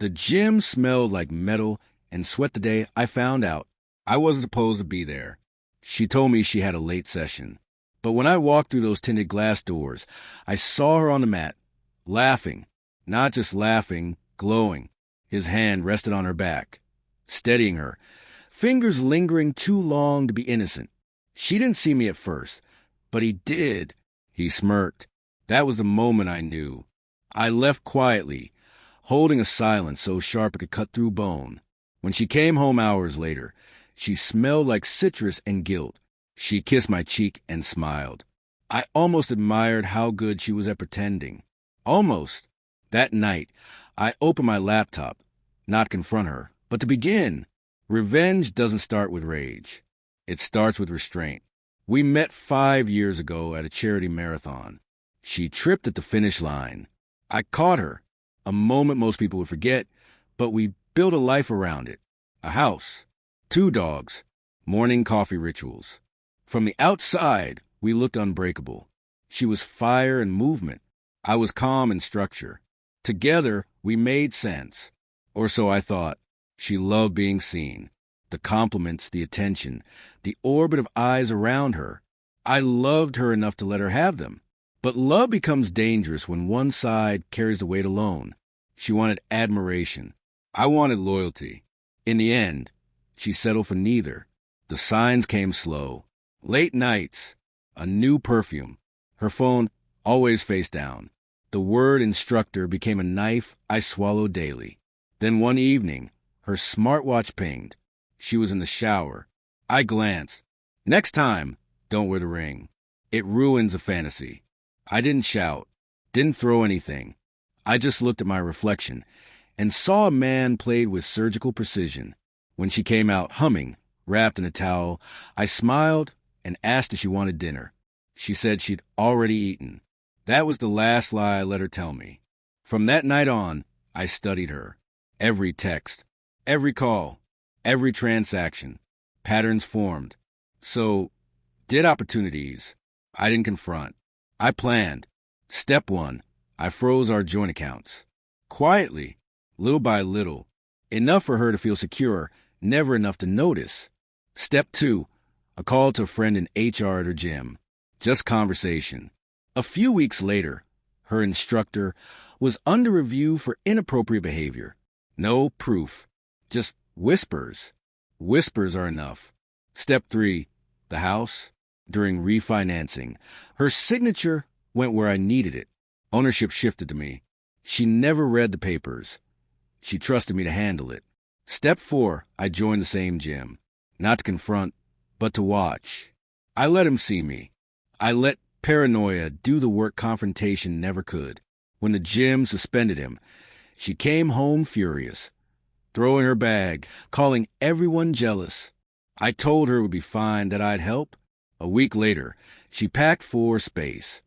The gym smelled like metal and sweat the day I found out I wasn't supposed to be there. She told me she had a late session. But when I walked through those tinted glass doors, I saw her on the mat, laughing. Not just laughing, glowing. His hand rested on her back, steadying her, fingers lingering too long to be innocent. She didn't see me at first, but he did. He smirked. That was the moment I knew. I left quietly, holding a silence so sharp it could cut through bone. When she came home hours later, she smelled like citrus and guilt. She kissed my cheek and smiled. I almost admired how good she was at pretending. Almost. That night, I opened my laptop, not to confront her, but to begin. Revenge doesn't start with rage. It starts with restraint. We met 5 years ago at a charity marathon. She tripped at the finish line. I caught her, a moment most people would forget, but we built a life around it. A house, 2 dogs, morning coffee rituals. From the outside, we looked unbreakable. She was fire and movement. I was calm and structure. Together, we made sense. Or so I thought. She loved being seen. The compliments, the attention, the orbit of eyes around her. I loved her enough to let her have them. But love becomes dangerous when one side carries the weight alone. She wanted admiration. I wanted loyalty. In the end, she settled for neither. The signs came slow. Late nights, a new perfume. Her phone always face down. The word instructor became a knife I swallowed daily. Then one evening, her smartwatch pinged. She was in the shower. I glanced. Next time, don't wear the ring. It ruins a fantasy. I didn't shout, didn't throw anything. I just looked at my reflection and saw a man played with surgical precision. When she came out humming, wrapped in a towel, I smiled and asked if she wanted dinner. She said she'd already eaten. That was the last lie I let her tell me. From that night on, I studied her. Every text, every call, every transaction. Patterns formed. So, did opportunities. I didn't confront. I planned. Step 1, I froze our joint accounts. Quietly, little by little. Enough for her to feel secure, never enough to notice. Step 2, a call to a friend in HR at her gym. Just conversation. A few weeks later, her instructor was under review for inappropriate behavior. No proof, just whispers. Whispers are enough. Step 3, the house. During refinancing, her signature went where I needed it. Ownership shifted to me. She never read the papers. She trusted me to handle it. Step 4, I joined the same gym. Not to confront, but to watch. I let him see me. I let paranoia do the work confrontation never could. When the gym suspended him, she came home furious, throwing her bag, calling everyone jealous. I told her it would be fine, that I'd help. A week later, she packed for space.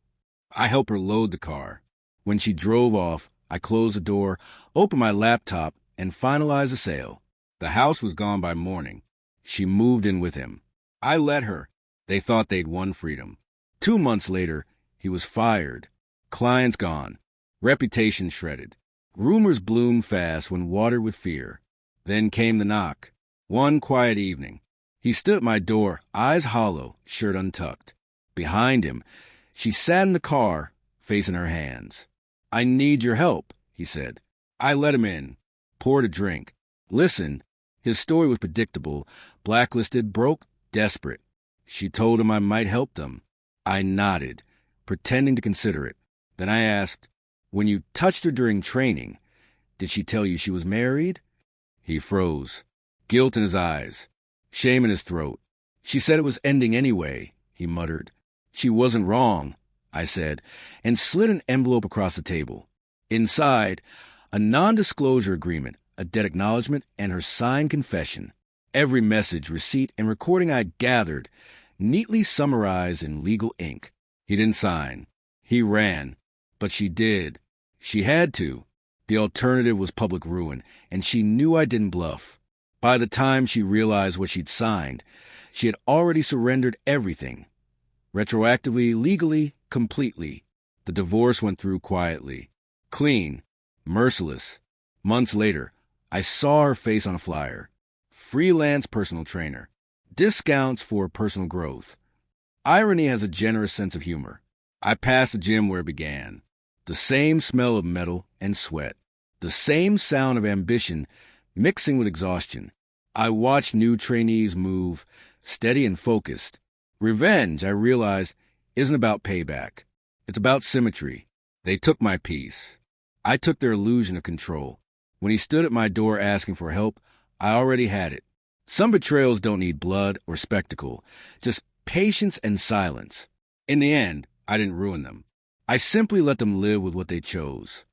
I helped her load the car. When she drove off, I closed the door, opened my laptop, and finalized the sale. The house was gone by morning. She moved in with him. I let her. They thought they'd won freedom. 2 months later, he was fired. Clients gone. Reputation shredded. Rumors bloomed fast when watered with fear. Then came the knock. One quiet evening. He stood at my door, eyes hollow, shirt untucked. Behind him, she sat in the car, facing her hands. I need your help, he said. I let him in, poured a drink. Listened. His story was predictable. Blacklisted, broke, desperate. She told him I might help them. I nodded, pretending to consider it. Then I asked, when you touched her during training, did she tell you she was married? He froze, guilt in his eyes. Shame in his throat. She said it was ending anyway, he muttered. She wasn't wrong, I said, and slid an envelope across the table. Inside, a non-disclosure agreement, a debt acknowledgement, and her signed confession. Every message, receipt, and recording I'd gathered, neatly summarized in legal ink. He didn't sign. He ran. But she did. She had to. The alternative was public ruin, and she knew I didn't bluff. By the time she realized what she'd signed, she had already surrendered everything. Retroactively, legally, completely. The divorce went through quietly. Clean. Merciless. Months later, I saw her face on a flyer. Freelance personal trainer. Discounts for personal growth. Irony has a generous sense of humor. I passed the gym where it began. The same smell of metal and sweat. The same sound of ambition mixing with exhaustion. I watched new trainees move, steady and focused. Revenge, I realized, isn't about payback. It's about symmetry. They took my peace. I took their illusion of control. When he stood at my door asking for help, I already had it. Some betrayals don't need blood or spectacle, just patience and silence. In the end, I didn't ruin them. I simply let them live with what they chose.